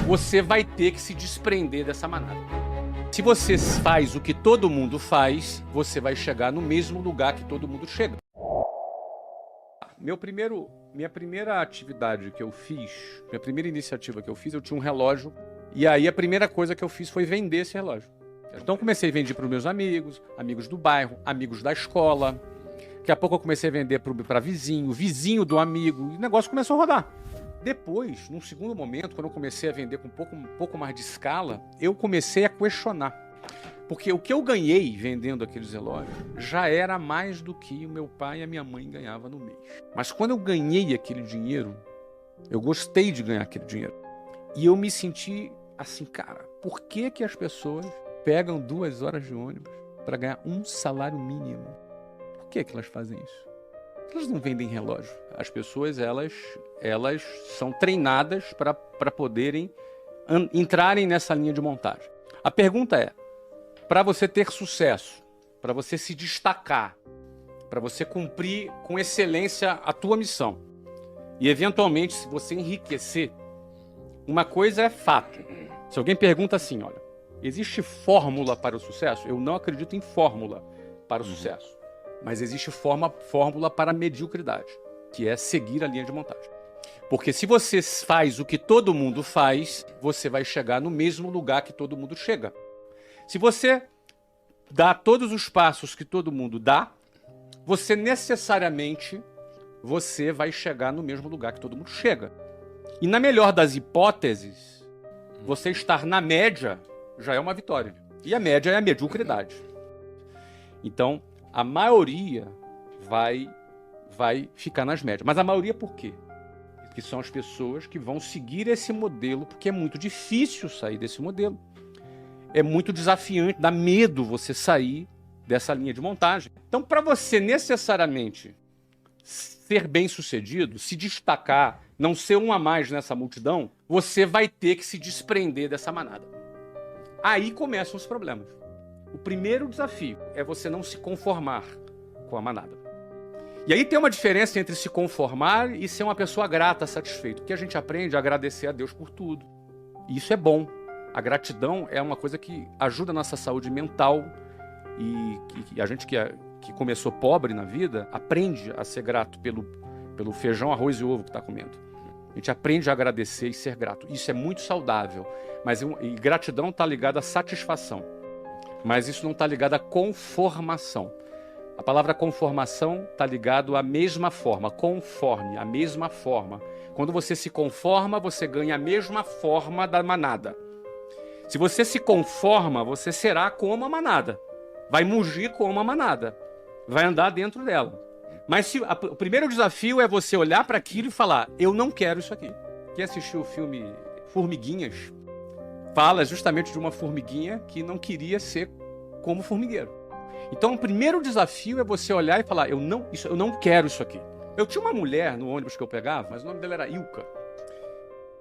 você vai ter que se desprender dessa manada. Se você faz o que todo mundo faz, você vai chegar no mesmo lugar que todo mundo chega. Minha primeira atividade que eu fiz, minha primeira iniciativa que eu fiz, eu tinha um relógio. E aí a primeira coisa que eu fiz foi vender esse relógio. Então eu comecei a vender para os meus amigos, amigos do bairro, amigos da escola. Daqui a pouco eu comecei a vender para vizinho, vizinho do amigo. E o negócio começou a rodar. Depois, num segundo momento, quando eu comecei a vender com um pouco mais de escala, eu comecei a questionar. Porque o que eu ganhei vendendo aqueles relógios já era mais do que o meu pai e a minha mãe ganhavam no mês. Mas quando eu ganhei aquele dinheiro, eu gostei de ganhar aquele dinheiro. E eu me senti assim, cara, por que que as pessoas pegam 2 horas de ônibus para ganhar um salário mínimo? Por que que elas fazem isso? Elas não vendem relógio. As pessoas, elas são treinadas para poderem entrarem nessa linha de montagem. A pergunta é, para você ter sucesso, para você se destacar, para você cumprir com excelência a tua missão e, eventualmente, se você enriquecer, uma coisa é fato. Se alguém pergunta assim, olha, existe fórmula para o sucesso? Eu não acredito em fórmula para o sucesso. Mas existe fórmula para a mediocridade, que é seguir a linha de montagem. Porque se você faz o que todo mundo faz, você vai chegar no mesmo lugar que todo mundo chega. Se você dá todos os passos que todo mundo dá, você necessariamente vai chegar no mesmo lugar que todo mundo chega. E na melhor das hipóteses, você estar na média já é uma vitória. E a média é a mediocridade. Então, a maioria vai ficar nas médias. Mas a maioria por quê? Porque são as pessoas que vão seguir esse modelo, porque é muito difícil sair desse modelo. É muito desafiante, dá medo você sair dessa linha de montagem. Então, para você necessariamente ser bem-sucedido, se destacar, não ser um a mais nessa multidão, você vai ter que se desprender dessa manada. Aí começam os problemas. O primeiro desafio é você não se conformar com a manada. E aí tem uma diferença entre se conformar e ser uma pessoa grata, satisfeita. Porque a gente aprende a agradecer a Deus por tudo. E isso é bom. A gratidão é uma coisa que ajuda a nossa saúde mental. E a gente que começou pobre na vida, aprende a ser grato pelo feijão, arroz e ovo que está comendo. A gente aprende a agradecer e ser grato. Isso é muito saudável. E gratidão está ligada à satisfação. Mas isso não está ligado à conformação. A palavra conformação está ligado à mesma forma, conforme, a mesma forma. Quando você se conforma, você ganha a mesma forma da manada. Se você se conforma, você será como a manada. Vai mugir como a manada. Vai andar dentro dela. Mas o primeiro desafio é você olhar para aquilo e falar, eu não quero isso aqui. Quem assistiu o filme Formiguinhas fala justamente de uma formiguinha que não queria ser como formigueiro. Então, o primeiro desafio é você olhar e falar, eu não quero isso aqui. Eu tinha uma mulher no ônibus que eu pegava, mas o nome dela era Ilka.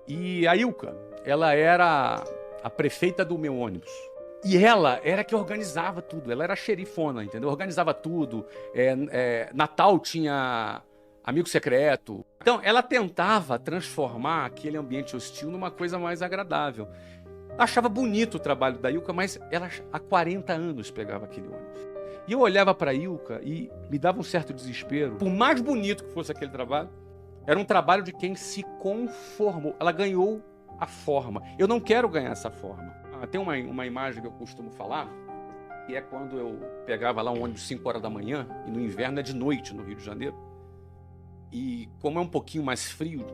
E a Ilka, ela era a prefeita do meu ônibus. E ela era que organizava tudo, ela era a xerifona, entendeu? Organizava tudo. Natal tinha amigo secreto. Então, ela tentava transformar aquele ambiente hostil numa coisa mais agradável. Achava bonito o trabalho da Ilka, mas ela há 40 anos pegava aquele ônibus. E eu olhava para a Ilka e me dava um certo desespero. Por mais bonito que fosse aquele trabalho, era um trabalho de quem se conformou. Ela ganhou a forma. Eu não quero ganhar essa forma. Tem uma imagem que eu costumo falar, que é quando eu pegava lá um ônibus 5 horas da manhã, e no inverno é de noite no Rio de Janeiro. E como é um pouquinho mais frio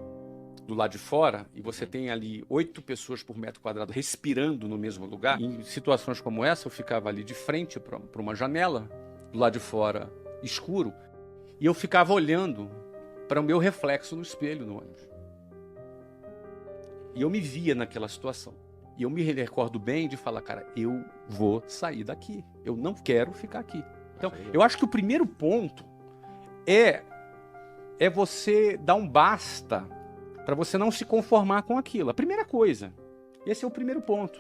do lado de fora, e você tem ali 8 pessoas por metro quadrado respirando no mesmo lugar, em situações como essa, eu ficava ali de frente para uma janela, do lado de fora escuro, e eu ficava olhando para o meu reflexo no espelho no ônibus. E eu me via naquela situação. E eu me recordo bem de falar, cara, eu vou sair daqui. Eu não quero ficar aqui. Então, eu acho que o primeiro ponto é você dar um basta para você não se conformar com aquilo. A primeira coisa. Esse é o primeiro ponto.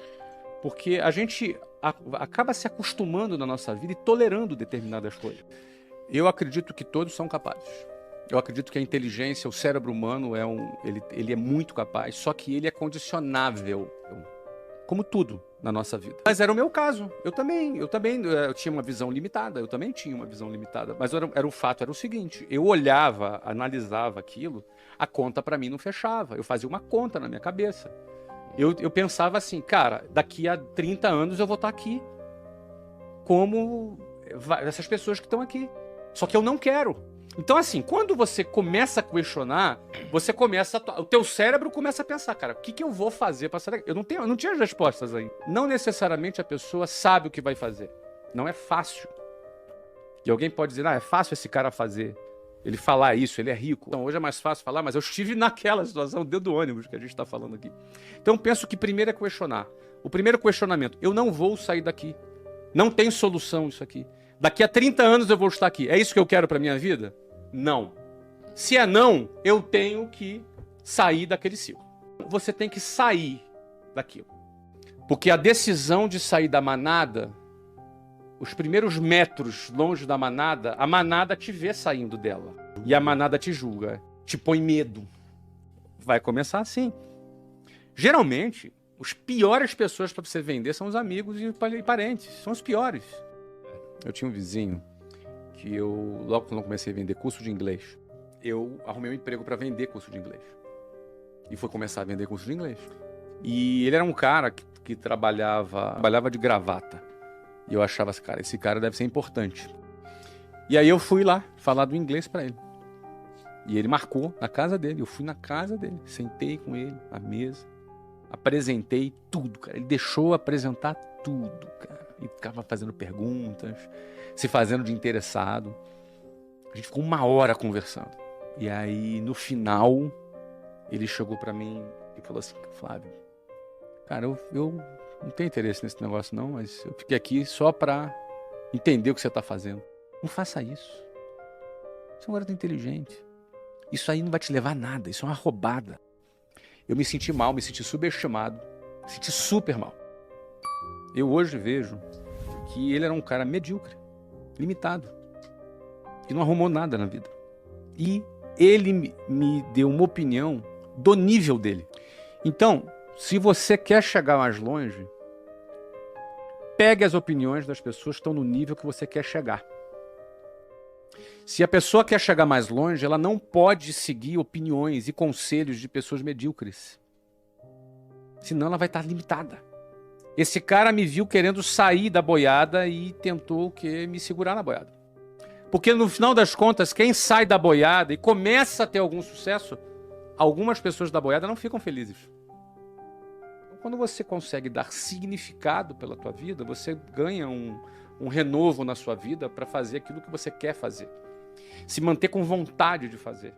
Porque a gente acaba se acostumando na nossa vida e tolerando determinadas coisas. Eu acredito que todos são capazes. Eu acredito que a inteligência, o cérebro humano, ele é muito capaz, só que ele é condicionável, como tudo na nossa vida. Mas era o meu caso. Eu tinha uma visão limitada, mas era o fato, era o seguinte, eu olhava, analisava aquilo, a conta para mim não fechava, eu fazia uma conta na minha cabeça. Eu pensava assim, cara, daqui a 30 anos eu vou estar aqui, como essas pessoas que estão aqui. Só que eu não quero. Então, assim, quando você começa a questionar, o teu cérebro começa a pensar, cara, o que eu vou fazer para sair daqui? Eu não tinha as respostas ainda. Não necessariamente a pessoa sabe o que vai fazer. Não é fácil. E alguém pode dizer, é fácil esse cara fazer. Ele falar isso, ele é rico. Então, hoje é mais fácil falar, mas eu estive naquela situação dentro do ônibus que a gente está falando aqui. Então, penso que primeiro é questionar. O primeiro questionamento, eu não vou sair daqui. Não tem solução isso aqui. Daqui a 30 anos eu vou estar aqui. É isso que eu quero para minha vida? Não. Se é não, eu tenho que sair daquele ciclo. Você tem que sair daquilo. Porque a decisão de sair da manada, os primeiros metros longe da manada, a manada te vê saindo dela. E a manada te julga, te põe medo. Vai começar assim. Geralmente, as piores pessoas para você vender são os amigos e parentes. São os piores. Eu tinha um vizinho que logo quando eu comecei a vender curso de inglês, eu arrumei um emprego para vender curso de inglês. E fui começar a vender curso de inglês. E ele era um cara que trabalhava de gravata. E eu achava assim, cara, esse cara deve ser importante. E aí eu fui lá falar do inglês para ele. E ele marcou na casa dele. Eu fui na casa dele, sentei com ele à mesa, apresentei tudo, cara. Ele deixou apresentar tudo, cara. E ficava fazendo perguntas, se fazendo de interessado. A gente ficou 1 hora conversando. E aí, no final, ele chegou pra mim e falou assim, Flávio, cara, eu não tenho interesse nesse negócio não, mas eu fiquei aqui só pra entender o que você tá fazendo. Não faça isso. Você é um garoto inteligente. Isso aí não vai te levar a nada, isso é uma roubada. Eu me senti mal, me senti subestimado, me senti super mal. Eu hoje vejo que ele era um cara medíocre, limitado, que não arrumou nada na vida. E ele me deu uma opinião do nível dele. Então, se você quer chegar mais longe, pegue as opiniões das pessoas que estão no nível que você quer chegar. Se a pessoa quer chegar mais longe, ela não pode seguir opiniões e conselhos de pessoas medíocres. Senão ela vai estar limitada. Esse cara me viu querendo sair da boiada e tentou me segurar na boiada. Porque no final das contas, quem sai da boiada e começa a ter algum sucesso, algumas pessoas da boiada não ficam felizes. Então, quando você consegue dar significado pela tua vida, você ganha um renovo na sua vida para fazer aquilo que você quer fazer. Se manter com vontade de fazer.